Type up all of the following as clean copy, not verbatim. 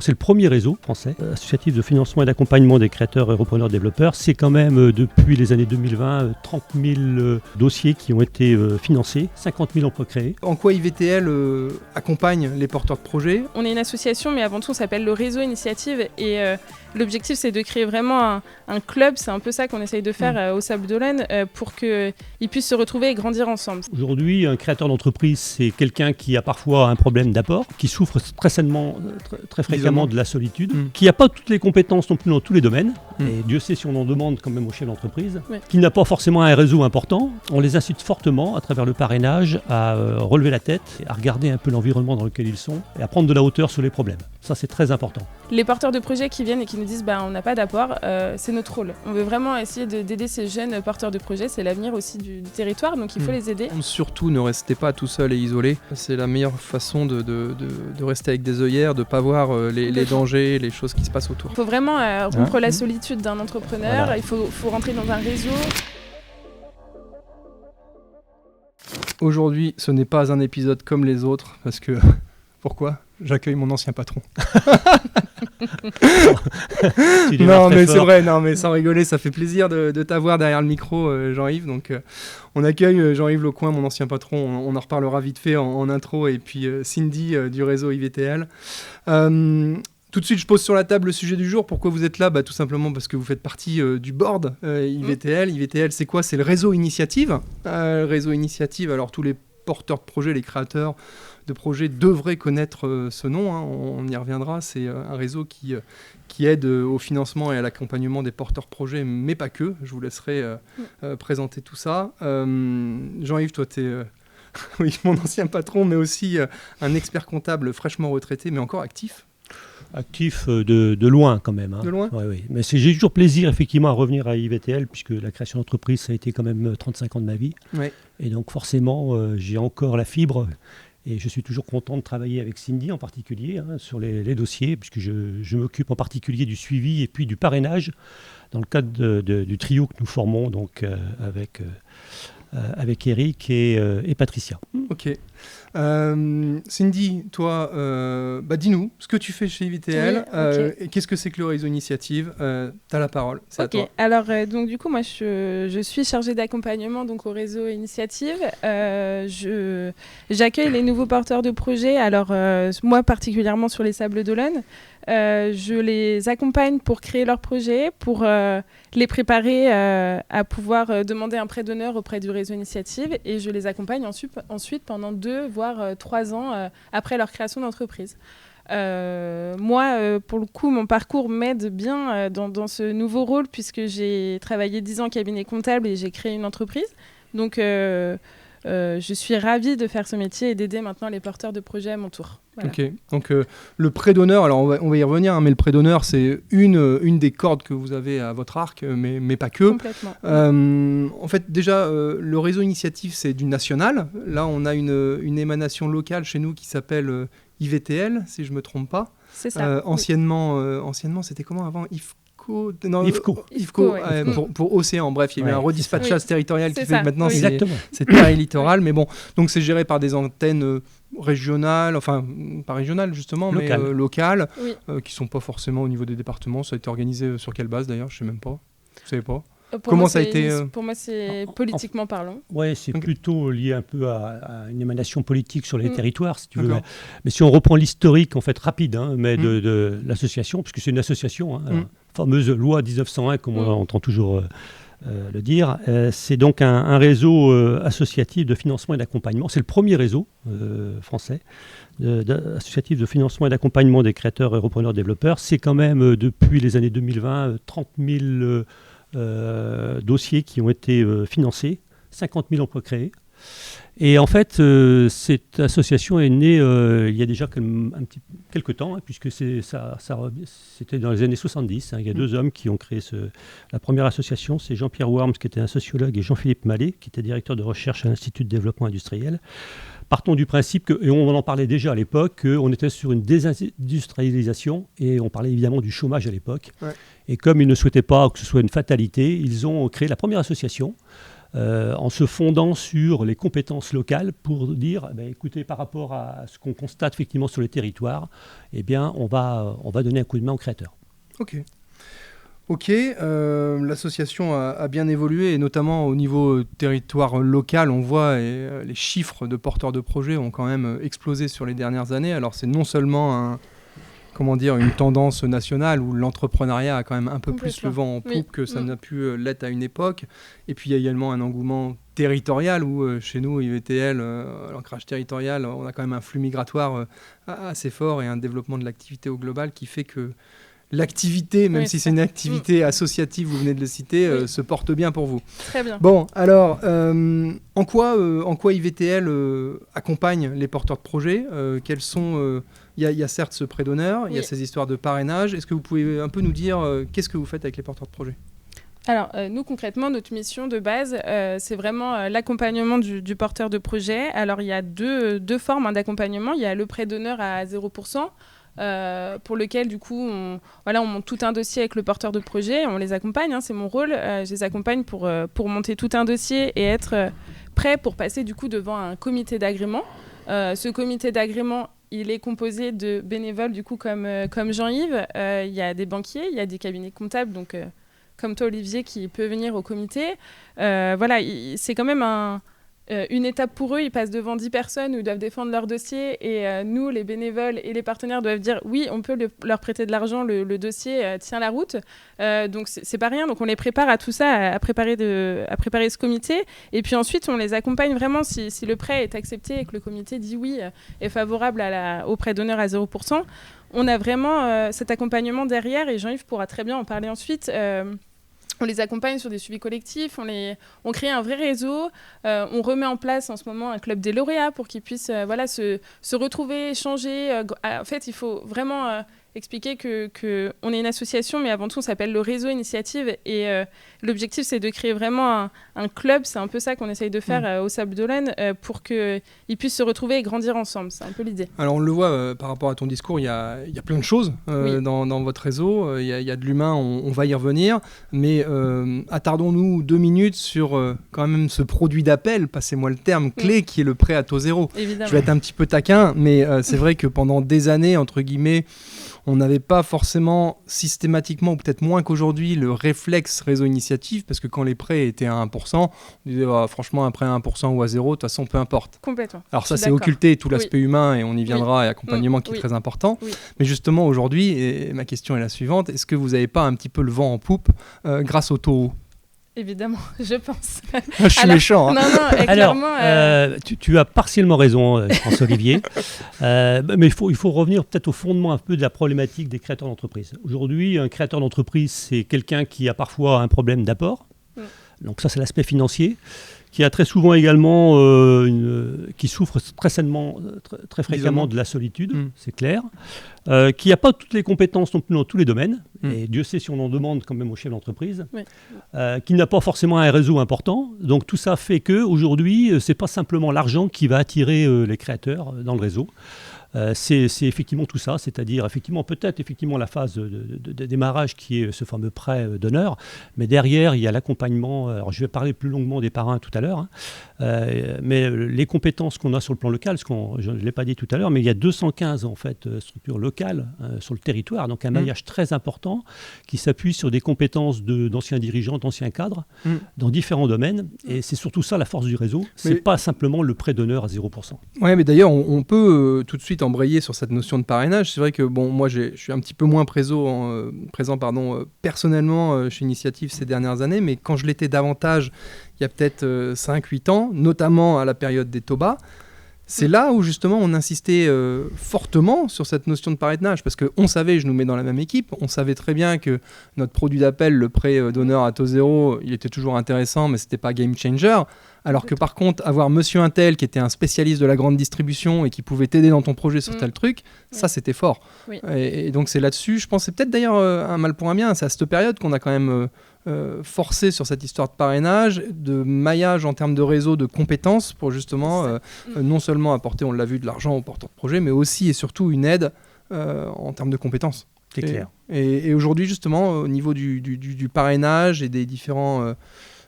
C'est le premier réseau français associatif de financement et d'accompagnement des créateurs et repreneurs développeurs. C'est quand même depuis les années 2020 30 000 dossiers qui ont été financés, 50 000 emplois créés. En quoi IVTL accompagne les porteurs de projets ? On est une association, mais avant tout on s'appelle le réseau Initiative et l'objectif c'est de créer vraiment un club, c'est un peu ça qu'on essaye de faire au Sables d'Olonne pour qu'ils puissent se retrouver et grandir ensemble. Aujourd'hui, un créateur d'entreprise, c'est quelqu'un qui a parfois un problème d'apport, qui souffre très fréquemment de la solitude, qui n'a pas toutes les compétences non plus dans tous les domaines, et Dieu sait si on en demande quand même aux chefs d'entreprise, qui n'a pas forcément un réseau important. On les incite fortement, à travers le parrainage, à relever la tête, à regarder un peu l'environnement dans lequel ils sont, et à prendre de la hauteur sur les problèmes. Ça, c'est très important. Les porteurs de projets qui viennent et qui nous disent on n'a pas d'apport, c'est notre rôle. On veut vraiment essayer d'aider ces jeunes porteurs de projets, c'est l'avenir aussi du territoire, donc il faut les aider. Surtout, ne restez pas tout seul et isolé. C'est la meilleure façon de rester avec des œillères, de ne pas voir les dangers, les choses qui se passent autour. Il faut vraiment rompre la solitude d'un entrepreneur, voilà. Il faut rentrer dans un réseau. Aujourd'hui, ce n'est pas un épisode comme les autres, parce que... Pourquoi ? J'accueille mon ancien patron. Non mais c'est vrai, non mais sans rigoler, ça fait plaisir de t'avoir derrière le micro, Jean-Yves. Donc on accueille Jean-Yves Lecoin, mon ancien patron. On en reparlera vite fait en intro, et puis Cindy du réseau IVTL. Tout de suite, je pose sur la table le sujet du jour. Pourquoi vous êtes là ? Tout simplement parce que vous faites partie du board IVTL. IVTL, c'est quoi ? C'est le réseau Initiative. Réseau Initiative, alors tous les porteurs de projets, les créateurs de projets devraient connaître ce nom, on y reviendra. C'est un réseau qui aide au financement et à l'accompagnement des porteurs de projets, mais pas que. Je vous laisserai présenter tout ça. Jean-Yves, toi, tu es oui, mon ancien patron, mais aussi un expert comptable fraîchement retraité, mais encore actif. Actif de loin quand même. De loin ? Oui. Mais j'ai toujours plaisir effectivement à revenir à IVTL, puisque la création d'entreprise, ça a été quand même 35 ans de ma vie. Ouais. Et donc forcément, j'ai encore la fibre. Et je suis toujours content de travailler avec Cindy en particulier sur les dossiers, puisque je m'occupe en particulier du suivi et puis du parrainage dans le cadre du trio que nous formons donc, avec Eric et Patricia. Ok. Cindy, toi, dis-nous ce que tu fais chez IVTL, et qu'est-ce que c'est que le réseau Initiative. T'as la parole, c'est à toi. Alors donc du coup moi je suis chargée d'accompagnement donc au réseau Initiative. J'accueille les nouveaux porteurs de projets. Alors moi particulièrement sur les Sables d'Olonne. Je les accompagne pour créer leurs projets, pour les préparer à pouvoir demander un prêt d'honneur auprès du réseau Initiative, et je les accompagne ensuite pendant 2 voire 3 ans après leur création d'entreprise. Moi, pour le coup, mon parcours m'aide bien dans ce nouveau rôle, puisque j'ai travaillé 10 ans en cabinet comptable et j'ai créé une entreprise. Donc je suis ravie de faire ce métier et d'aider maintenant les porteurs de projets à mon tour. Voilà. Ok, donc le prêt d'honneur, alors on va y revenir, mais le prêt d'honneur, c'est une des cordes que vous avez à votre arc, mais pas que. Complètement. En fait, déjà, le réseau Initiative, c'est du national. Là, on a une émanation locale chez nous qui s'appelle IVTL, si je ne me trompe pas. C'est ça. Anciennement, c'était comment avant ? IFCO, ouais. Pour Océan. Bref, il y avait un redispatchage territorial qui fait que maintenant c'est Terre et Littoral, mais bon, donc c'est géré par des antennes régionales, enfin pas régionales justement, mais locales, qui sont pas forcément au niveau des départements. Ça a été organisé sur quelle base d'ailleurs ? Je sais même pas. Vous savez pas ? Comment ça a été Pour moi, c'est politiquement parlant. Oui, c'est plutôt lié un peu à une émanation politique sur les territoires, si tu veux. Mais si on reprend l'historique, en fait, rapide, de l'association, puisque c'est une association, la fameuse loi 1901, comme on entend toujours le dire, c'est donc un réseau associatif de financement et d'accompagnement. C'est le premier réseau français associatif de financement et d'accompagnement des créateurs et repreneurs développeurs. C'est quand même, depuis les années 2020, 30 000... dossiers qui ont été financés, 50 000 emplois créés. Et en fait, cette association est née il y a déjà quelques temps, puisque c'était dans les années 70. Il y a 2 hommes qui ont créé la première association. C'est Jean-Pierre Worms, qui était un sociologue, et Jean-Philippe Mallet, qui était directeur de recherche à l'Institut de développement industriel. Partons du principe, et on en parlait déjà à l'époque, qu'on était sur une désindustrialisation, et on parlait évidemment du chômage à l'époque. Ouais. Et comme ils ne souhaitaient pas que ce soit une fatalité, ils ont créé la première association en se fondant sur les compétences locales pour dire, écoutez, par rapport à ce qu'on constate effectivement sur les territoires, eh bien, on va donner un coup de main aux créateurs. Ok, l'association a bien évolué, et notamment au niveau territoire local, on voit les chiffres de porteurs de projets ont quand même explosé sur les dernières années. Alors c'est non seulement une tendance nationale où l'entrepreneuriat a quand même un peu plus le vent en poupe que ça n'a pu l'être à une époque. Et puis il y a également un engouement territorial où chez nous, IVTL, l'ancrage territorial, on a quand même un flux migratoire assez fort et un développement de l'activité au global qui fait que l'activité, même si c'est une activité associative, vous venez de le citer, se porte bien pour vous. Très bien. Bon, alors, en quoi IVTL accompagne les porteurs de projets ? Quels sont... Il y a certes ce prêt d'honneur, il y a ces histoires de parrainage. Est-ce que vous pouvez un peu nous dire qu'est-ce que vous faites avec les porteurs de projets ? Alors, nous, concrètement, notre mission de base, c'est vraiment l'accompagnement du porteur de projet. Alors, il y a deux formes d'accompagnement. Il y a le prêt d'honneur à 0%, pour lequel, du coup, on monte tout un dossier avec le porteur de projet. On les accompagne, c'est mon rôle. Je les accompagne pour monter tout un dossier et être prêt pour passer, du coup, devant un comité d'agrément. Ce comité d'agrément, il est composé de bénévoles, du coup, comme Jean-Yves. Il y a des banquiers, il y a des cabinets comptables, donc comme toi, Olivier, qui peut venir au comité. C'est quand même une étape pour eux. Ils passent devant 10 personnes où ils doivent défendre leur dossier. Et nous, les bénévoles et les partenaires doivent dire oui, on peut leur prêter de l'argent, le dossier tient la route. Donc, c'est pas rien. Donc, on les prépare à tout ça, à préparer ce comité. Et puis ensuite, on les accompagne vraiment si le prêt est accepté et que le comité dit oui, est favorable au prêt d'honneur à 0%. On a vraiment cet accompagnement derrière. Et Jean-Yves pourra très bien en parler ensuite. On les accompagne sur des suivis collectifs, on crée un vrai réseau, on remet en place en ce moment un club des lauréats pour qu'ils puissent se retrouver, échanger. En fait, il faut vraiment expliquer qu'on est une association, mais avant tout, on s'appelle le Réseau Initiative. Et l'objectif, c'est de créer vraiment un club. C'est un peu ça qu'on essaye de faire au Sables d'Olonne pour qu'ils puissent se retrouver et grandir ensemble. C'est un peu l'idée. Alors, on le voit par rapport à ton discours, il y a plein de choses dans votre réseau. Il y a de l'humain, on va y revenir. Mais attardons-nous 2 minutes sur quand même ce produit d'appel, passez-moi le terme clé, qui est le prêt à taux zéro. Évidemment. Je vais être un petit peu taquin, mais c'est vrai que pendant des années, entre guillemets, on n'avait pas forcément systématiquement, ou peut-être moins qu'aujourd'hui, le réflexe réseau initiative, parce que quand les prêts étaient à 1%, on disait franchement un prêt à 1% ou à 0%, de toute façon peu importe. Complètement. Alors ça c'est occulté tout l'aspect humain et on y viendra, et accompagnement qui est très important. Oui. Mais justement aujourd'hui, et ma question est la suivante, est-ce que vous n'avez pas un petit peu le vent en poupe grâce au taux ? Évidemment, je pense. Je suis méchant. Non, clairement. Alors, tu as partiellement raison, François-Olivier. Mais il faut revenir peut-être au fondement un peu de la problématique des créateurs d'entreprise. Aujourd'hui, un créateur d'entreprise, c'est quelqu'un qui a parfois un problème d'apport. Donc ça, c'est l'aspect financier, qui a très souvent également, qui souffre très fréquemment de la solitude, c'est clair, qui n'a pas toutes les compétences non plus dans tous les domaines, et Dieu sait si on en demande quand même au chef d'entreprise, qui n'a pas forcément un réseau important. Donc tout ça fait qu'aujourd'hui, ce n'est pas simplement l'argent qui va attirer les créateurs dans le réseau. C'est effectivement tout ça, c'est-à-dire peut-être la phase de démarrage qui est ce fameux prêt d'honneur, mais derrière il y a l'accompagnement. Alors je vais parler plus longuement des parrains tout à l'heure, mais les compétences qu'on a sur le plan local, je ne l'ai pas dit tout à l'heure, mais il y a 215 en fait structures locales sur le territoire, donc un maillage très important qui s'appuie sur des compétences d'anciens dirigeants, d'anciens cadres dans différents domaines, et c'est surtout ça la force du réseau, c'est pas simplement le prêt d'honneur à 0%. Oui, mais d'ailleurs on peut tout de suite embrayer sur cette notion de parrainage. C'est vrai que moi je suis un petit peu moins présent personnellement chez Initiative ces dernières années, mais quand je l'étais davantage il y a peut-être 5-8 ans, notamment à la période des TOBA, c'est là où justement on insistait fortement sur cette notion de parrainage, parce qu'on savait, je nous mets dans la même équipe, on savait très bien que notre produit d'appel, le prêt d'honneur à taux zéro, il était toujours intéressant, mais c'était pas game changer. Alors que par contre, avoir monsieur Intel qui était un spécialiste de la grande distribution et qui pouvait t'aider dans ton projet sur tel truc, ça c'était fort. Oui. Et donc c'est là-dessus, je pense, c'est peut-être d'ailleurs un mal pour un bien, c'est à cette période qu'on a quand même forcé sur cette histoire de parrainage, de maillage en termes de réseau, de compétences, pour justement non seulement apporter, on l'a vu, de l'argent aux porteurs de projet, mais aussi et surtout une aide en termes de compétences. C'est clair. Et aujourd'hui justement, au niveau du parrainage et des différents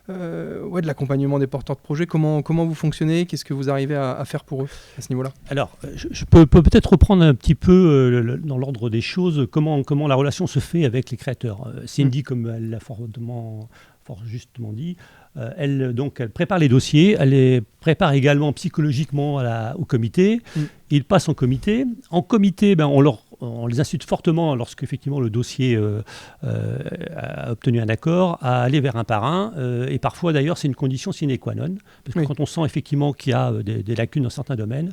de l'accompagnement des porteurs de projets. Comment vous fonctionnez? Qu'est-ce que vous arrivez à faire pour eux à ce niveau-là? Alors, je peux peut-être reprendre un petit peu dans l'ordre des choses, comment la relation se fait avec les créateurs. Cindy, comme elle l'a fort justement dit, elle prépare les dossiers, elle les prépare également psychologiquement au comité. Ils passent en comité. En comité, on les incite fortement, lorsque effectivement le dossier a obtenu un accord, à aller vers un parrain. Et parfois, d'ailleurs, c'est une condition sine qua non. Parce que quand on sent effectivement qu'il y a des lacunes dans certains domaines,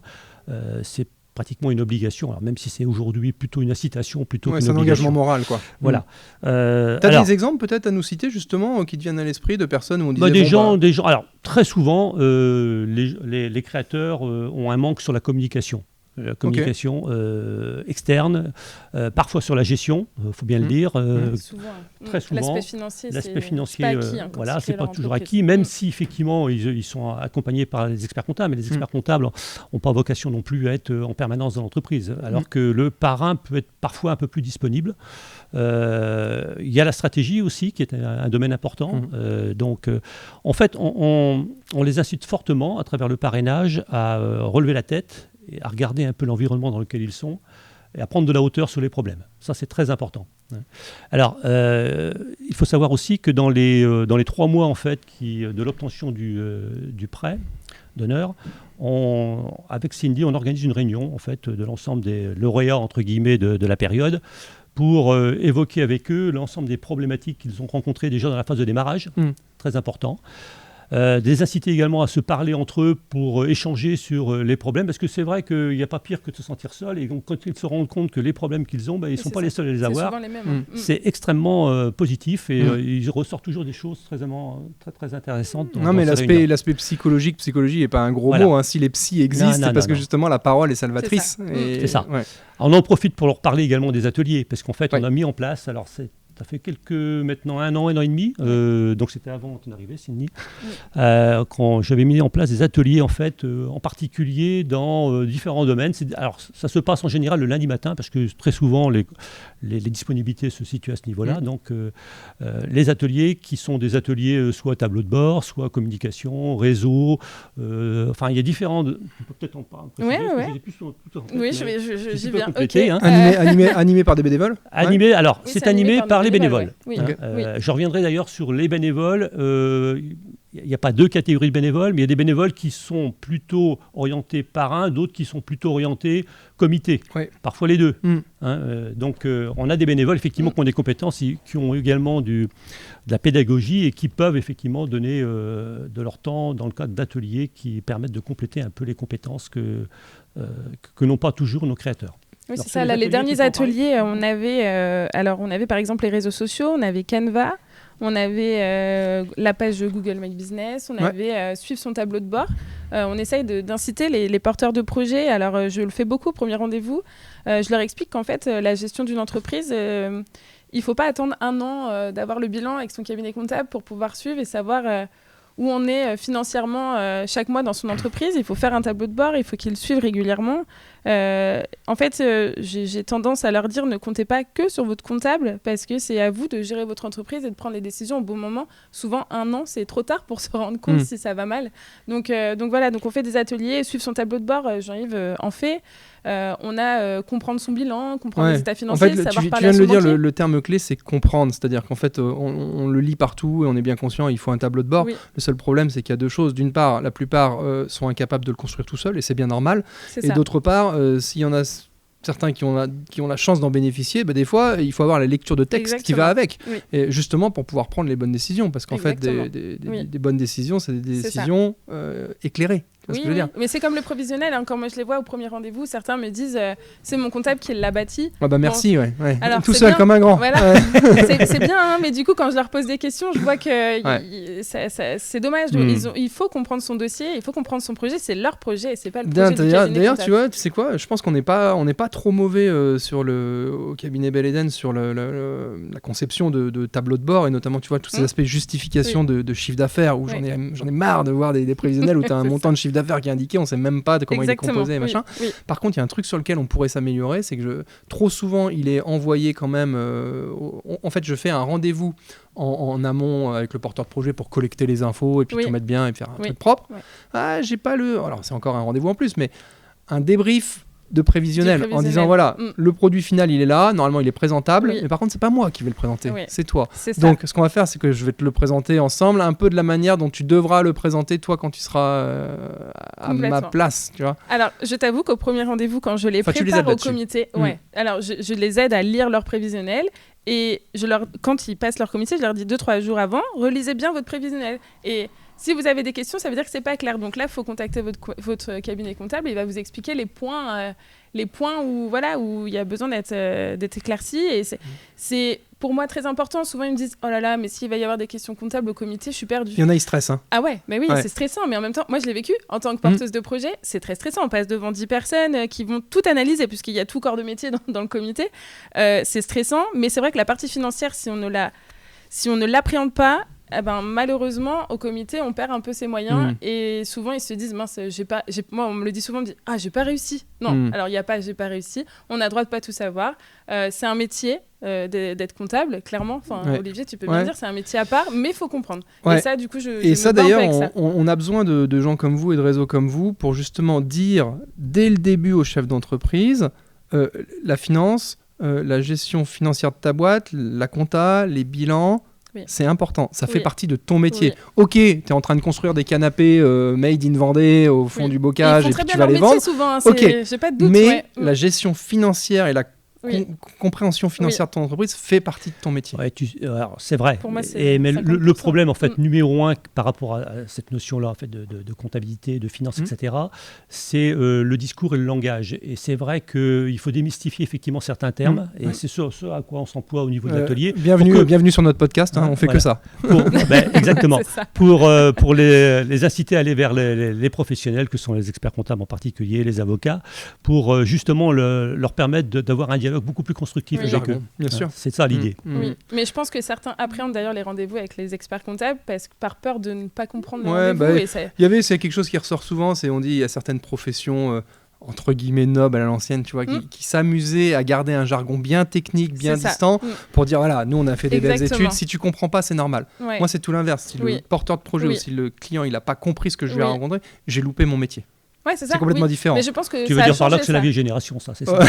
c'est pratiquement une obligation, alors même si c'est aujourd'hui plutôt une incitation plutôt qu'une obligation. C'est un engagement moral, quoi. Voilà. Tu as des exemples peut-être à nous citer justement qui te viennent à l'esprit de personnes où on disait... Des gens. Alors très souvent, les créateurs ont un manque sur la communication. La communication externe, parfois sur la gestion, il faut bien le dire. Très souvent. L'aspect financier, c'est pas toujours acquis, même si effectivement ils sont accompagnés par les experts comptables, mais les experts comptables n'ont pas vocation non plus à être en permanence dans l'entreprise, alors que le parrain peut être parfois un peu plus disponible. Il y a la stratégie aussi, qui est un domaine important. En fait, on les incite fortement, à travers le parrainage, à relever la tête, et à regarder un peu l'environnement dans lequel ils sont et à prendre de la hauteur sur les problèmes. Ça, c'est très important. Alors, il faut savoir aussi que dans les 3 mois en fait, de l'obtention du prêt d'honneur, avec Cindy, on organise une réunion en fait, de l'ensemble des lauréats entre guillemets de la période pour évoquer avec eux l'ensemble des problématiques qu'ils ont rencontrées déjà dans la phase de démarrage, très important. Les inciter également à se parler entre eux pour échanger sur les problèmes, parce que c'est vrai qu'il n'y a pas pire que de se sentir seul, et donc quand ils se rendent compte que les problèmes qu'ils ont, ils ne sont pas les seuls à les avoir. Souvent les mêmes. C'est extrêmement positif, et il ressort toujours des choses très intéressantes. Non, mais l'aspect psychologie n'est pas un gros mot. Si les psys existent, c'est parce que justement la parole est salvatrice. C'est ça. Ouais. On en profite pour leur parler également des ateliers, parce qu'en fait on a mis en place, alors ça fait maintenant 1 an et demi, donc c'était avant ton arrivée, Cindy, quand j'avais mis en place des ateliers en fait, en particulier dans différents domaines. Alors ça se passe en général le lundi matin, parce que très souvent les disponibilités se situent à ce niveau-là. Donc les ateliers qui sont des ateliers soit tableau de bord, soit communication, réseau, il y a différents... On peut peut-être en parler. Oui, j'y viens. Animé par des bénévoles. C'est animé par les bénévoles. Oui. Je reviendrai d'ailleurs sur les bénévoles. Il n'y a pas 2 catégories de bénévoles, mais il y a des bénévoles qui sont plutôt orientés parrain, d'autres qui sont plutôt orientés comité. Parfois les deux. Donc on a des bénévoles effectivement qui ont des compétences, qui ont également de la pédagogie et qui peuvent effectivement donner de leur temps dans le cadre d'ateliers qui permettent de compléter un peu les compétences que n'ont pas toujours nos créateurs. Oui, c'est ça. Là, les derniers ateliers, on avait par exemple les réseaux sociaux, on avait Canva, on avait la page Google My Business, on avait suivre son tableau de bord. On essaye d'inciter les porteurs de projets. Alors, je le fais beaucoup au premier rendez-vous. Je leur explique qu'en fait, la gestion d'une entreprise, il ne faut pas attendre 1 an d'avoir le bilan avec son cabinet comptable pour pouvoir suivre et savoir... où on est financièrement chaque mois dans son entreprise. Il faut faire un tableau de bord, il faut qu'ils le suivent régulièrement. En fait, j'ai tendance à leur dire ne comptez pas que sur votre comptable, parce que c'est à vous de gérer votre entreprise et de prendre les décisions au bon moment. Souvent, 1 an, c'est trop tard pour se rendre compte si ça va mal. Donc voilà, on fait des ateliers, suivre son tableau de bord, Jean-Yves en fait. On a comprendre son bilan, comprendre les états financiers, en fait, savoir tu parler à viens de son le dire, banquier. le terme clé, c'est comprendre. C'est-à-dire qu'en fait, on le lit partout et on est bien conscient, il faut un tableau de bord. Oui. Le seul problème, c'est qu'il y a 2 choses. D'une part, la plupart sont incapables de le construire tout seul, et c'est bien normal. Et d'autre part, s'il y en a certains qui ont la chance d'en bénéficier, des fois, il faut avoir la lecture de texte qui va avec. Oui. Et justement, pour pouvoir prendre les bonnes décisions. Parce qu'en fait, des bonnes décisions, c'est des décisions éclairées. Oui, mais c'est comme le provisionnel. Quand moi je les vois au premier rendez-vous, certains me disent c'est mon comptable qui l'a bâti. Merci, Alors, tout seul bien, comme un grand. Voilà. c'est bien, mais du coup, quand je leur pose des questions, je vois que c'est dommage. Il faut comprendre son dossier, il faut comprendre son projet. C'est leur projet, c'est pas le projet du cabinet comptable. D'ailleurs, tu vois, tu sais quoi, je pense qu'on n'est pas trop mauvais au cabinet Bell Eden sur la conception de tableau de bord, et notamment, tu vois, tous ces aspects justification de chiffre d'affaires, où j'en ai marre de voir des prévisionnels où tu as un montant de chiffre d'affaires d'affaires qui est indiqué, on sait même pas de comment Exactement, il est composé et machin. Oui. Par contre, il y a un truc sur lequel on pourrait s'améliorer, c'est que trop souvent, il est envoyé quand même... en fait, je fais un rendez-vous en amont avec le porteur de projet pour collecter les infos et puis tout mettre bien et faire un truc propre. Ouais. Ah, j'ai pas le... Alors, c'est encore un rendez-vous en plus, mais un débrief de prévisionnel en disant voilà, le produit final il est là, normalement il est présentable, mais par contre c'est pas moi qui vais le présenter, c'est toi. Donc ce qu'on va faire, c'est que je vais te le présenter ensemble, un peu de la manière dont tu devras le présenter toi quand tu seras à ma place, tu vois. Alors je t'avoue qu'au premier rendez-vous, quand je les prépare au comité, alors je les aide à lire leur prévisionnel et quand ils passent leur comité, je leur dis 2-3 jours avant, relisez bien votre prévisionnel et si vous avez des questions, ça veut dire que c'est pas clair. Donc là, il faut contacter votre cabinet comptable. Il va vous expliquer les points où il y a besoin d'être éclairci. Et c'est pour moi très important. Souvent, ils me disent « Oh là là, mais s'il va y avoir des questions comptables au comité, je suis perdue. » Il y en a, ils stressent. Hein. Ah ouais, mais oui, c'est stressant. Mais en même temps, moi, je l'ai vécu en tant que porteuse de projet. C'est très stressant. On passe devant 10 personnes qui vont tout analyser puisqu'il y a tout corps de métier dans le comité. C'est stressant. Mais c'est vrai que la partie financière, si on ne l'appréhende pas, malheureusement, au comité, on perd un peu ses moyens et souvent ils se disent mince, moi on me le dit souvent, on me dit j'ai pas réussi. Non, alors il y a pas j'ai pas réussi. On a le droit de pas tout savoir. C'est un métier d'être comptable, clairement. Enfin, Olivier, tu peux bien dire, c'est un métier à part, mais il faut comprendre. Et ça, du coup, d'ailleurs, on a besoin de gens comme vous et de réseaux comme vous pour justement dire dès le début au chef d'entreprise la finance, la gestion financière de ta boîte, la compta, les bilans. Oui. C'est important, ça fait partie de ton métier. Ok, tu es en train de construire des canapés made in Vendée au fond du bocage et puis tu vas les vendre. Souvent, hein, j'ai pas de doute, mais la gestion financière et la compréhension financière de ton entreprise fait partie de ton métier. Alors, c'est vrai. Pour moi, mais le problème en fait numéro un par rapport à cette notion-là en fait de comptabilité, de finance, etc. C'est le discours et le langage. Et c'est vrai qu'il faut démystifier effectivement certains termes. Et c'est ce à quoi on s'emploie au niveau de l'atelier. Bienvenue sur notre podcast. On fait que ça. Exactement. Pour les inciter à aller vers les professionnels que sont les experts comptables en particulier, les avocats, pour justement leur permettre d'avoir un dialogue beaucoup plus constructif avec eux. Bien sûr. C'est ça l'idée. Oui, mais je pense que certains appréhendent d'ailleurs les rendez-vous avec les experts comptables par peur de ne pas comprendre le rendez-vous. C'est quelque chose qui ressort souvent, on dit il y a certaines professions entre guillemets nobles à l'ancienne, tu vois, qui s'amusaient à garder un jargon bien technique, bien distant, pour dire voilà, nous on a fait des belles études, si tu comprends pas, c'est normal. Moi c'est tout l'inverse, si le porteur de projet ou si le client il a pas compris ce que je lui ai rencontré, j'ai loupé mon métier. Ouais, c'est complètement différent. Mais je pense que tu veux dire par là que c'est la vieille génération, ça, c'est ça.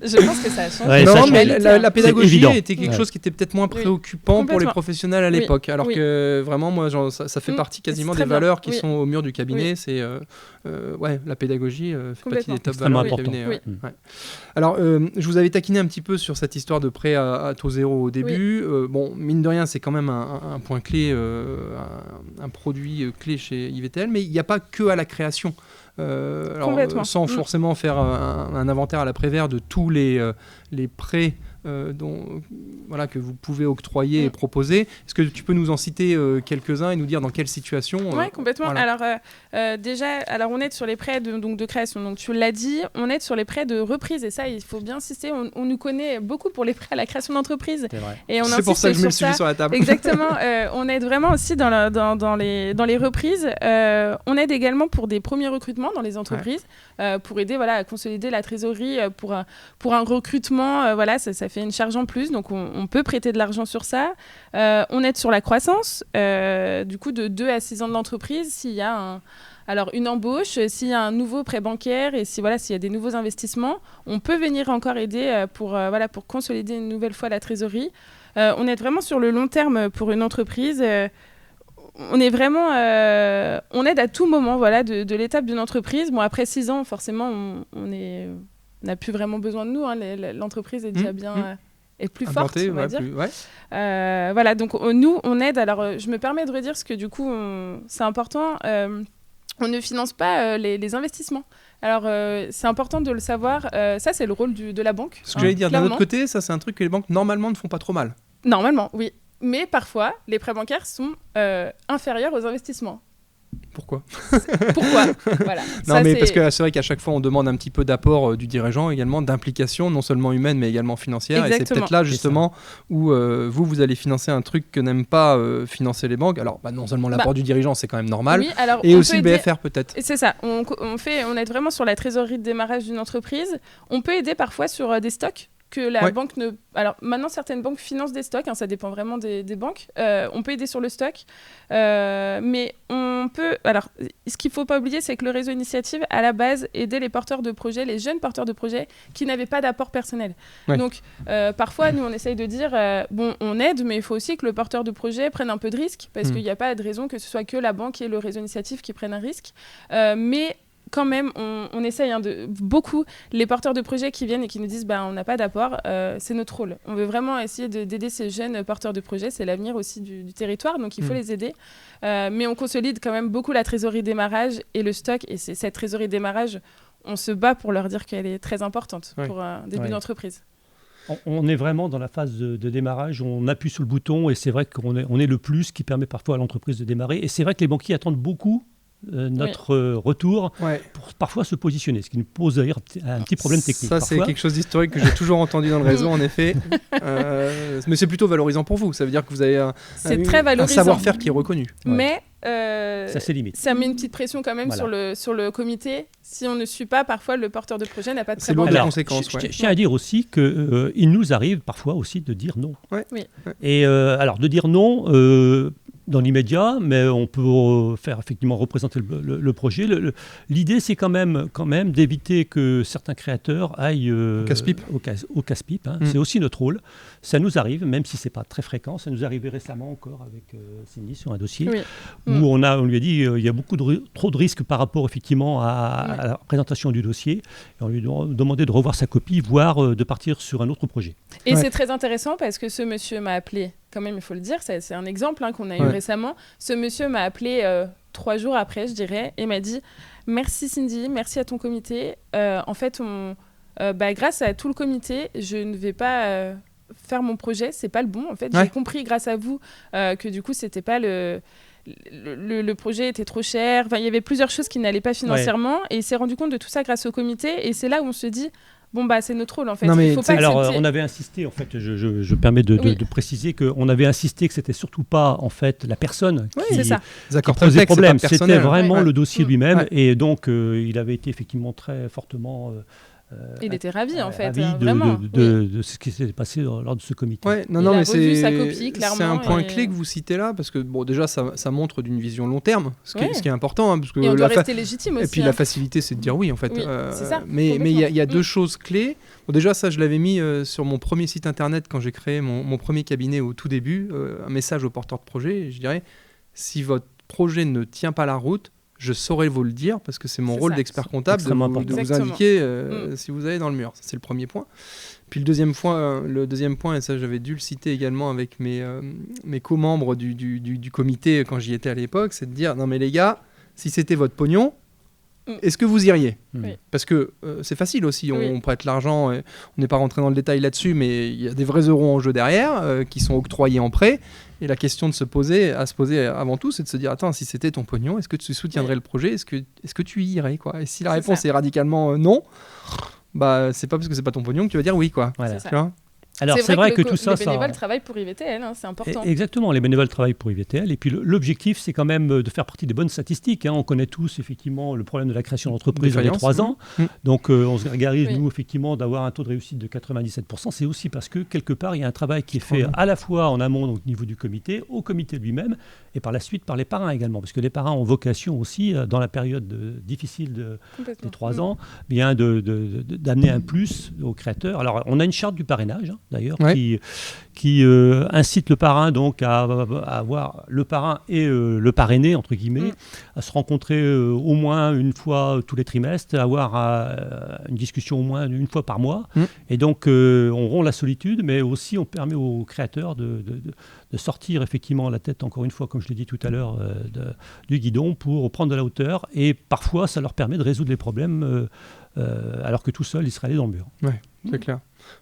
Je pense que ça a changé. Non, mais la pédagogie était quelque chose qui était peut-être moins préoccupant pour les professionnels à l'époque. Alors que vraiment, moi, ça fait partie quasiment des valeurs qui sont au mur du cabinet. C'est la pédagogie fait partie des top valeurs du cabinet. Alors, je vous avais taquiné un petit peu sur cette histoire de prêt à taux zéro au début. Bon, mine de rien, c'est quand même un point clé, un produit clé chez IVTL, mais il n'y a pas que à la création. Sans forcément faire un inventaire à l'après-vert de tous les prêts que vous pouvez octroyer et proposer. Est-ce que tu peux nous en citer quelques-uns et nous dire dans quelle situation Oui, complètement. Alors, déjà, on aide sur les prêts de création. Donc, tu l'as dit, on aide sur les prêts de reprise. Et ça, il faut bien insister. On nous connaît beaucoup pour les prêts à la création d'entreprise. C'est vrai. Et c'est pour ça que je mets le sujet sur la table. Exactement. On aide vraiment aussi dans les reprises. On aide également pour des premiers recrutements dans les entreprises, pour aider à consolider la trésorerie pour un recrutement. Ça fait une charge en plus, donc on peut prêter de l'argent sur ça. On aide sur la croissance, du coup de 2 à 6 ans de l'entreprise, s'il y a une embauche, s'il y a un nouveau prêt bancaire et s'il y a des nouveaux investissements, on peut venir encore aider pour consolider une nouvelle fois la trésorerie. On aide vraiment sur le long terme pour une entreprise. On est vraiment, on aide à tout moment de l'étape d'une entreprise. Bon, après 6 ans, forcément, on n'a plus vraiment besoin de nous. Hein. L'entreprise est déjà bien est plus forte, on va dire. Donc nous, on aide. Alors, je me permets de redire parce que du coup, c'est important. On ne finance pas les investissements. Alors, c'est important de le savoir. Ça, c'est le rôle de la banque. Ce que j'allais dire, d'un autre côté, ça, c'est un truc que les banques, normalement, ne font pas trop mal. Normalement, oui. Mais parfois, les prêts bancaires sont inférieurs aux investissements. Pourquoi ? Voilà. Non, ça, mais parce que c'est vrai qu'à chaque fois, on demande un petit peu d'apport du dirigeant également, d'implication, non seulement humaine, mais également financière. Exactement. Et c'est peut-être là, justement, où vous allez financer un truc que n'aiment pas financer les banques. Alors, non seulement l'apport du dirigeant, c'est quand même normal, oui, alors, et aussi le BFR peut-être. C'est ça. On aide vraiment sur la trésorerie de démarrage d'une entreprise. On peut aider parfois sur des stocks que la banque ne... Alors maintenant, certaines banques financent des stocks, ça dépend vraiment des banques. On peut aider sur le stock, mais on peut... Alors, ce qu'il ne faut pas oublier, c'est que le réseau Initiative, à la base, aidait les porteurs de projets, les jeunes porteurs de projets qui n'avaient pas d'apport personnel. Ouais. Donc, parfois, nous, on essaye de dire, on aide, mais il faut aussi que le porteur de projet prenne un peu de risque, parce qu'il n'y a pas de raison que ce soit que la banque et le réseau Initiative qui prennent un risque. Mais quand même, on essaye beaucoup, les porteurs de projets qui viennent et qui nous disent on n'a pas d'apport, c'est notre rôle. On veut vraiment essayer d'aider ces jeunes porteurs de projets, c'est l'avenir aussi du territoire, donc il faut les aider. Mais on consolide quand même beaucoup la trésorerie démarrage et le stock, et cette trésorerie démarrage, on se bat pour leur dire qu'elle est très importante pour un début d'entreprise. On est vraiment dans la phase de démarrage, on appuie sur le bouton et c'est vrai qu'on est le plus qui permet parfois à l'entreprise de démarrer. Et c'est vrai que les banquiers attendent beaucoup notre retour pour parfois se positionner, ce qui nous pose d'ailleurs un petit problème technique. Ça, c'est quelque chose d'historique que j'ai toujours entendu dans le réseau, en effet. Mais c'est plutôt valorisant pour vous. Ça veut dire que vous avez un savoir-faire qui est reconnu. Mais ça, c'est limite. Ça met une petite pression quand même sur le comité. Si on ne suit pas, parfois, le porteur de projet n'a pas de très bonnes conséquences. Je tiens à dire aussi qu'il nous arrive parfois aussi de dire non. Et alors, de dire non... dans l'immédiat, mais on peut faire effectivement représenter le projet. L'idée, c'est quand même d'éviter que certains créateurs aillent au casse-pipe. C'est aussi notre rôle. Ça nous arrive, même si c'est pas très fréquent. Ça nous est arrivé récemment encore avec Cindy sur un dossier où on lui a dit il y a trop de risques par rapport effectivement à la présentation du dossier. Et on lui a demandé de revoir sa copie, voire de partir sur un autre projet. Et c'est très intéressant parce que ce monsieur m'a appelé. Quand même, il faut le dire, c'est un exemple qu'on a eu récemment. Ce monsieur m'a appelé 3 jours après, je dirais, et m'a dit « Merci Cindy, merci à ton comité. En fait, grâce à tout le comité, je ne vais pas faire mon projet, c'est pas le bon. En fait, j'ai compris grâce à vous que du coup, c'était pas le projet était trop cher. Enfin, il y avait plusieurs choses qui n'allaient pas financièrement, et il s'est rendu compte de tout ça grâce au comité. Et c'est là où on se dit... c'est notre rôle en fait. Non, faut pas on avait insisté en fait. Je permets de préciser qu'on avait insisté que c'était surtout pas en fait la personne qui posait problème. C'était vraiment le dossier lui-même, et donc il avait été effectivement très fortement. Il était ravi en fait, vraiment. De ce qui s'est passé lors de ce comité. Il a revu sa copie, clairement. C'est un point clé que vous citez là, parce que déjà ça montre d'une vision long terme, ce qui est important. Parce que et on doit rester légitime aussi. Et puis la facilité, c'est de dire oui en fait. C'est ça, mais il y a deux choses clés. Déjà ça, je l'avais mis sur mon premier site internet quand j'ai créé mon premier cabinet au tout début, un message aux porteurs de projet. Je dirais, si votre projet ne tient pas la route, je saurais vous le dire, parce que c'est mon rôle d'expert comptable de vous indiquer si vous allez dans le mur. Ça, c'est le premier point. Puis le deuxième point, et ça j'avais dû le citer également avec mes co-membres du comité quand j'y étais à l'époque, c'est de dire, non mais les gars, si c'était votre pognon, est-ce que vous iriez ? Parce que c'est facile aussi, on prête l'argent, on n'est pas rentré dans le détail là-dessus, mais il y a des vrais euros en jeu derrière qui sont octroyés en prêt. Et la question à se poser avant tout, c'est de se dire, attends, si c'était ton pognon, est-ce que tu soutiendrais le projet ? Est-ce que tu y irais, quoi ? Et si la réponse est radicalement non, c'est pas parce que c'est pas ton pognon que tu vas dire oui, quoi. Voilà. Tu vois ? Alors, c'est vrai que tout ça... Les bénévoles travaillent pour IVTL, c'est important. Exactement, les bénévoles travaillent pour IVTL. Et puis l'objectif, c'est quand même de faire partie des bonnes statistiques. On connaît tous, effectivement, le problème de la création d'entreprise dans les 3 ans. Donc, on se gargarise, nous, effectivement, d'avoir un taux de réussite de 97%. C'est aussi parce que, quelque part, il y a un travail qui est fait à la fois en amont, donc, au niveau du comité, au comité lui-même, et par la suite par les parrains également. Parce que les parrains ont vocation aussi, dans la période difficile des 3 ans, bien d'amener un plus aux créateurs. Alors, on a une charte du parrainage, d'ailleurs, qui incite le parrain donc à avoir le parrain et le parrainé, entre guillemets, à se rencontrer au moins une fois tous les trimestres, à avoir une discussion au moins une fois par mois. Et donc, on rompt la solitude, mais aussi on permet aux créateurs de sortir effectivement la tête, encore une fois, comme je l'ai dit tout à l'heure, du guidon pour prendre de la hauteur. Et parfois, ça leur permet de résoudre les problèmes alors que tout seul, ils seraient allés dans le mur. C'est clair.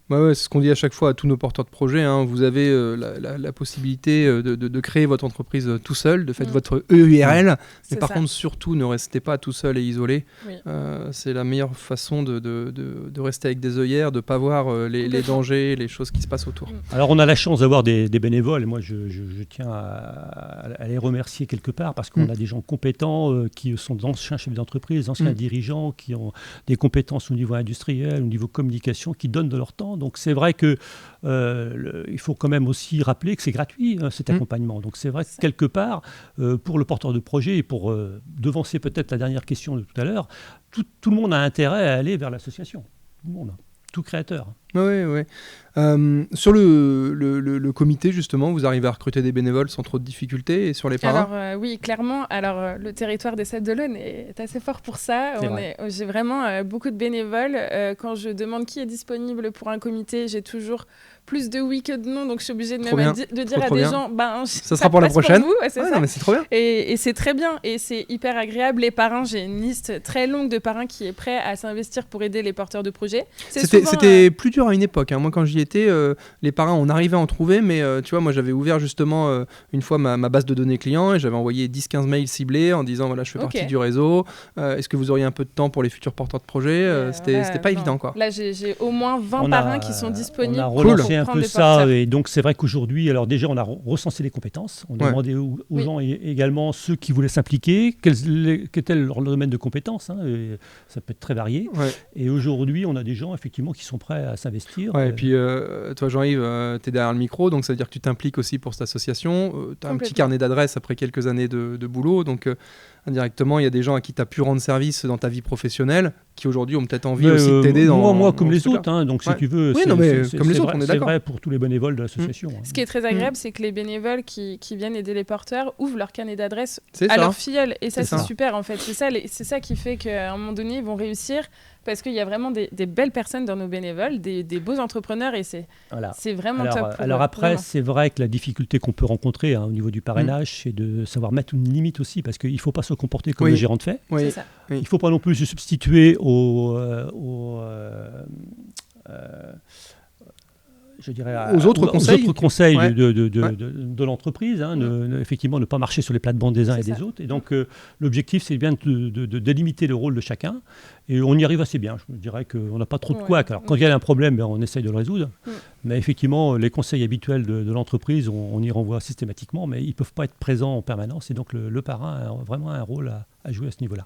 Ouais, c'est ce qu'on dit à chaque fois à tous nos porteurs de projets. Hein. Vous avez la possibilité de créer votre entreprise tout seul, de faire votre EURL. Mais par contre, surtout, ne restez pas tout seul et isolé. Oui. C'est la meilleure façon de rester avec des œillères, de ne pas voir les dangers, les choses qui se passent autour. Alors, on a la chance d'avoir des bénévoles. Et moi, je tiens à les remercier quelque part parce qu'on a des gens compétents qui sont d'anciens chefs d'entreprise, anciens dirigeants, qui ont des compétences au niveau industriel, au niveau communication, qui donnent de leur temps. Donc c'est vrai que il faut quand même aussi rappeler que c'est gratuit cet accompagnement. Donc c'est vrai que quelque part pour le porteur de projet et pour devancer peut-être la dernière question de tout à l'heure, tout le monde a intérêt à aller vers l'association. Tout le monde, tout créateur. Oui. Sur le comité, justement, vous arrivez à recruter des bénévoles sans trop de difficultés et sur les parrains? Alors, oui, clairement. Alors, le territoire des Sables d'Olonne est assez fort pour ça. J'ai vraiment beaucoup de bénévoles. Quand je demande qui est disponible pour un comité, j'ai toujours plus de oui que de non. Donc, je suis obligée de dire à des gens ça sera pour la prochaine. Pour vous. Ouais, non, mais c'est trop bien. Et c'est très bien. Et c'est hyper agréable. Les parrains, j'ai une liste très longue de parrains qui est prêt à s'investir pour aider les porteurs de projets. C'était plus dur à une époque. Hein. Moi, quand j'y étais, les parrains, on arrivait à en trouver, mais tu vois, moi, j'avais ouvert justement une fois ma base de données clients et j'avais envoyé 10-15 mails ciblés en disant voilà, je fais partie du réseau. Est-ce que vous auriez un peu de temps pour les futurs porteurs de projets? C'était pas évident, quoi. Là, j'ai au moins 20 parrains qui sont disponibles. On a relancé un peu ça, et donc c'est vrai qu'aujourd'hui, alors déjà, on a recensé les compétences. On demandait aux gens également ceux qui voulaient s'impliquer, quel était leur domaine de compétences. Hein, et ça peut être très varié. Ouais. Et aujourd'hui, on a des gens effectivement qui sont prêts à s'investir. Ouais, et puis toi, Jean-Yves, tu es derrière le micro, donc ça veut dire que tu t'impliques aussi pour cette association. Tu as un petit carnet d'adresses après quelques années de boulot, donc indirectement, il y a des gens à qui tu as pu rendre service dans ta vie professionnelle qui aujourd'hui ont peut-être envie aussi de t'aider moi comme les autres, hein, donc si tu veux, comme les autres, on est d'accord. C'est vrai pour tous les bénévoles de l'association. Ce qui est très agréable, c'est que les bénévoles qui viennent aider les porteurs ouvrent leur carnet d'adresses à leurs filleuls, et ça c'est super en fait. C'est ça qui fait qu'à un moment donné, ils vont réussir. Parce qu'il y a vraiment des belles personnes dans nos bénévoles, des beaux entrepreneurs, et c'est vraiment top. Alors après, c'est vrai que la difficulté qu'on peut rencontrer au niveau du parrainage, c'est de savoir mettre une limite aussi, parce qu'il ne faut pas se comporter comme le gérant de fait. C'est ça. Il ne faut pas non plus se substituer aux autres conseils de l'entreprise, effectivement ne pas marcher sur les plates-bandes des uns et des autres. Et donc l'objectif, c'est bien de délimiter le rôle de chacun, et on y arrive assez bien. Je dirais qu'on n'a pas trop de couacs. Alors quand il y a un problème, on essaye de le résoudre, mais effectivement les conseils habituels de l'entreprise, on y renvoie systématiquement, mais ils ne peuvent pas être présents en permanence, et donc le parrain a vraiment un rôle à jouer à ce niveau-là.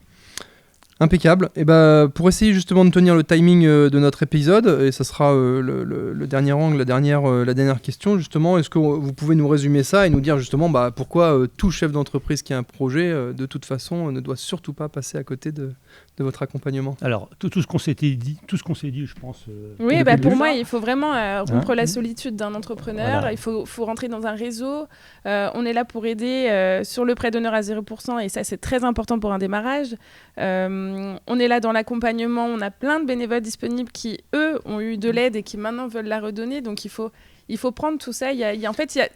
Impeccable. Et pour essayer justement de tenir le timing de notre épisode, et ça sera le dernier angle, la dernière question justement, est-ce que vous pouvez nous résumer ça et nous dire justement pourquoi tout chef d'entreprise qui a un projet de toute façon ne doit surtout pas passer à côté de votre accompagnement? Alors tout ce qu'on s'est dit, je pense. Oui, pour moi, il faut vraiment rompre la solitude d'un entrepreneur. Voilà. Il faut rentrer dans un réseau. On est là pour aider sur le prêt d'honneur à 0%, et ça c'est très important pour un démarrage. On est là dans l'accompagnement, on a plein de bénévoles disponibles qui, eux, ont eu de l'aide et qui maintenant veulent la redonner. Donc il faut prendre tout ça.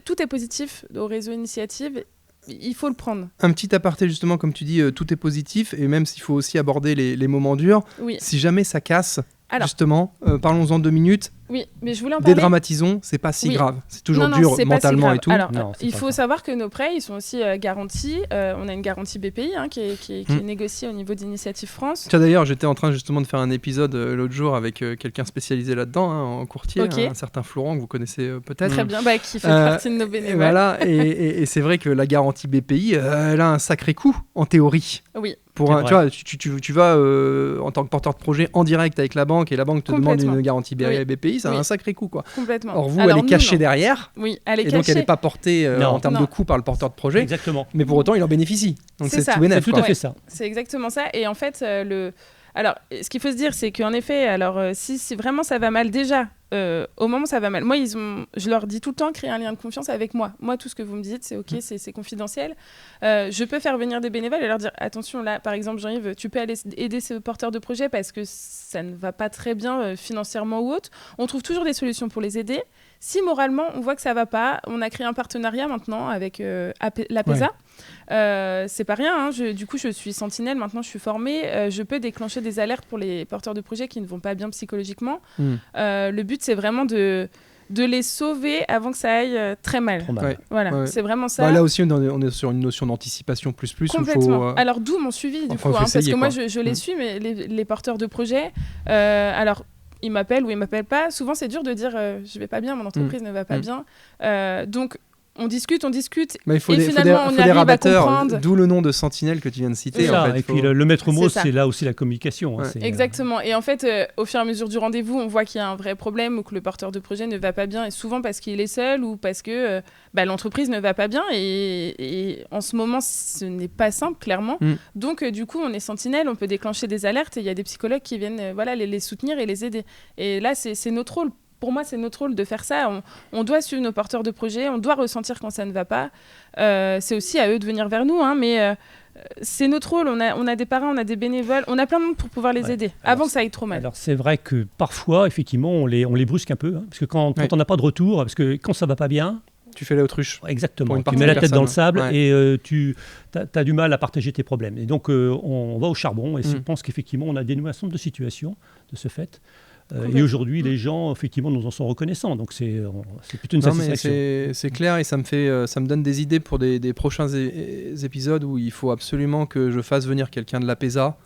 Tout est positif au réseau Initiative. Il faut le prendre. Un petit aparté justement, comme tu dis, tout est positif, et même s'il faut aussi aborder les moments durs, si jamais ça casse, justement, parlons-en 2 minutes. Oui, mais je voulais en parler. Dédramatisons, c'est pas si grave. C'est toujours dur mentalement et tout. Alors, il faut savoir que nos prêts, ils sont aussi garantis. On a une garantie BPI qui est négociée au niveau d'Initiative France. Tiens, d'ailleurs, j'étais en train justement de faire un épisode l'autre jour avec quelqu'un spécialisé là-dedans, en courtier, un certain Florent que vous connaissez peut-être. Très bien, qui fait partie de nos bénévoles. Voilà, et c'est vrai que la garantie BPI, elle a un sacré coût, en théorie. Oui. Tu vois, tu vas en tant que porteur de projet en direct avec la banque, et la banque te demande une garantie BPI, ça a un sacré coût, quoi. Complètement. Or vous, elle est cachée derrière. Oui, elle est cachée. Et donc elle n'est pas portée en termes de coût par le porteur de projet. Exactement. Mais pour autant, il en bénéficie. Donc c'est tout bénef. C'est tout à fait ça. C'est exactement ça. Et en fait, alors, ce qu'il faut se dire, c'est qu'en effet, si vraiment ça va mal déjà, au moment où ça va mal, moi, je leur dis tout le temps, créer un lien de confiance avec moi. Moi, tout ce que vous me dites, c'est OK, c'est confidentiel. Je peux faire venir des bénévoles et leur dire, attention, là, par exemple, Jean-Yves, tu peux aller aider ce porteur de projet parce que ça ne va pas très bien financièrement ou autre. On trouve toujours des solutions pour les aider. Si moralement, on voit que ça ne va pas, on a créé un partenariat maintenant avec l'APESA. C'est pas rien, hein. Du coup je suis sentinelle, maintenant je suis formée, je peux déclencher des alertes pour les porteurs de projets qui ne vont pas bien psychologiquement. Le but c'est vraiment de les sauver avant que ça aille très mal. Ouais. Voilà, ouais. c'est vraiment ça. Là aussi, on est sur une notion d'anticipation plus. Complètement. Alors, d'où mon suivi, du coup, parce que moi, je les suis, mais les porteurs de projets, alors, ils m'appellent ou ils m'appellent pas. Souvent, c'est dur de dire je vais pas bien, mon entreprise ne va pas bien. Donc, on discute, mais et finalement, on arrive à comprendre. D'où le nom de sentinelle que tu viens de citer. En fait, et puis le maître mot, c'est là aussi la communication. Ouais. Exactement. Et en fait, au fur et à mesure du rendez-vous, on voit qu'il y a un vrai problème ou que le porteur de projet ne va pas bien, et souvent parce qu'il est seul ou parce que l'entreprise ne va pas bien. Et en ce moment, ce n'est pas simple, clairement. Donc, du coup, on est sentinelle, on peut déclencher des alertes et il y a des psychologues qui viennent les soutenir et les aider. Et là, c'est notre rôle. Pour moi, c'est notre rôle de faire ça. On doit suivre nos porteurs de projets, on doit ressentir quand ça ne va pas. C'est aussi à eux de venir vers nous, hein, mais c'est notre rôle. On a des parrains, on a des bénévoles, on a plein de monde pour pouvoir les aider avant que ça aille trop mal. Alors, c'est vrai que parfois, effectivement, on les brusque un peu, hein, parce que quand on n'a pas de retour, parce que quand ça ne va pas bien... Tu fais l'autruche. Exactement. Tu mets la tête dans le sable et tu as du mal à partager tes problèmes. Et donc, on va au charbon et je pense qu'effectivement, on a dénoué un certain nombre de situations de ce fait. Et aujourd'hui, les gens, effectivement, nous en sont reconnaissants. Donc, c'est plutôt une satisfaction. C'est clair et ça me donne des idées pour des prochains épisodes où il faut absolument que je fasse venir quelqu'un de l'APESA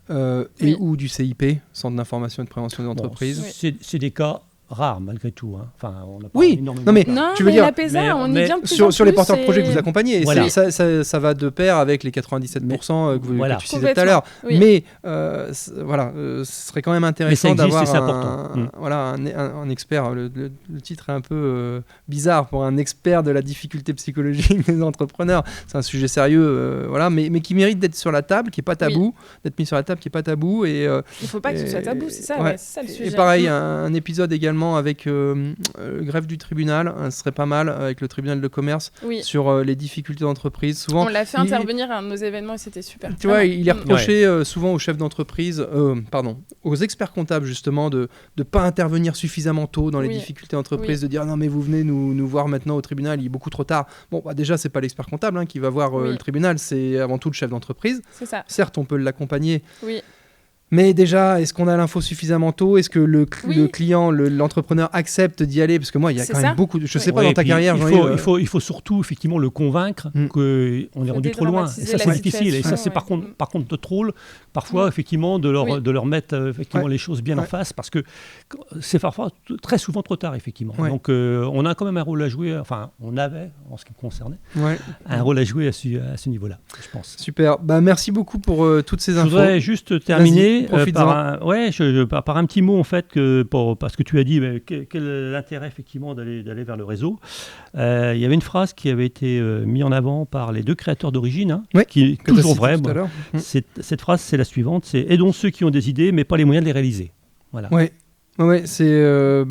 et ou du CIP, Centre d'information et de prévention des entreprises. C'est des cas rares, malgré tout. Hein. Enfin, on a pas énormément. Non, tu veux dire, l'APESA, on y vient de plus sur en les plus porteurs de projets que vous accompagnez. Voilà. Ça va de pair avec les 97% que tu citais tout à l'heure. Oui. Mais ce serait quand même intéressant d'avoir un expert. Le titre est un peu bizarre pour un expert de la difficulté psychologique des entrepreneurs. C'est un sujet sérieux, mais qui mérite d'être sur la table, qui n'est pas tabou, d'être mis sur la table, qui n'est pas tabou. Il ne faut pas que ce soit tabou, c'est ça, c'est ça le sujet. Et pareil, un épisode également avec greffe du tribunal, ce serait pas mal, avec le tribunal de commerce, sur les difficultés d'entreprise. Souvent, on l'a fait intervenir à un de nos événements et c'était super. Tu vois, il est reproché souvent aux chefs d'entreprise, aux experts comptables justement, de ne pas intervenir suffisamment tôt dans les difficultés d'entreprise, de dire non mais vous venez nous voir maintenant au tribunal, il est beaucoup trop tard. Bon, déjà, c'est pas l'expert comptable qui va voir le tribunal, c'est avant tout le chef d'entreprise. C'est ça. Certes, on peut l'accompagner. Oui. Mais déjà, est-ce qu'on a l'info suffisamment tôt ? Est-ce que le client, l'entrepreneur accepte d'y aller ? Parce que moi, il y a quand même beaucoup de... Je ne sais pas dans ta carrière, il faut surtout effectivement le convaincre qu'on est rendu trop loin. Et ça, c'est difficile. Et ça, c'est par contre notre rôle, parfois, effectivement, de leur mettre effectivement les choses bien en face, parce que c'est parfois très souvent trop tard, effectivement. Donc, on a quand même un rôle à jouer, enfin, on avait, en ce qui me concernait, un rôle à jouer à ce niveau-là, je pense. Super. Merci beaucoup pour toutes ces infos. Je voudrais juste terminer par un petit mot, en fait, parce que tu as dit quel est l'intérêt, effectivement, d'aller vers le réseau. Il y avait une phrase qui avait été mise en avant par les deux créateurs d'origine, qui est toujours vraie. Cette phrase, c'est la suivante, c'est « Aidons ceux qui ont des idées, mais pas les moyens de les réaliser ». Voilà.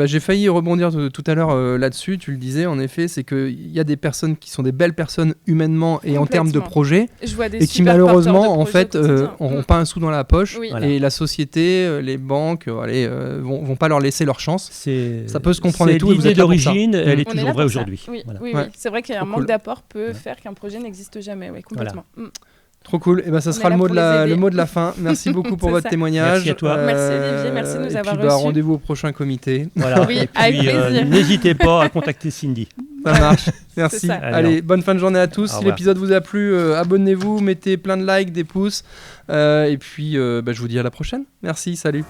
J'ai failli rebondir tout à l'heure là-dessus, tu le disais, en effet, c'est qu'il y a des personnes qui sont des belles personnes humainement et en termes de projet, et qui malheureusement, en fait, n'auront pas un sou dans la poche, et la société, les banques, vont pas leur laisser leur chance. Ça peut se comprendre et tout. L'idée d'origine, elle est toujours vraie aujourd'hui. Oui, c'est vrai qu'un manque d'apport peut faire qu'un projet n'existe jamais, complètement. Trop cool. Et ça sera le mot de la fin. Merci beaucoup pour votre témoignage. Merci à toi. Merci Olivier, merci de nous avoir reçus. Rendez-vous au prochain comité. Voilà. Oui, avec plaisir. N'hésitez pas à contacter Cindy. Ça marche. Merci. Allez, bonne fin de journée à tous. Si l'épisode vous a plu, abonnez-vous, mettez plein de likes, des pouces. Et puis, je vous dis à la prochaine. Merci, salut.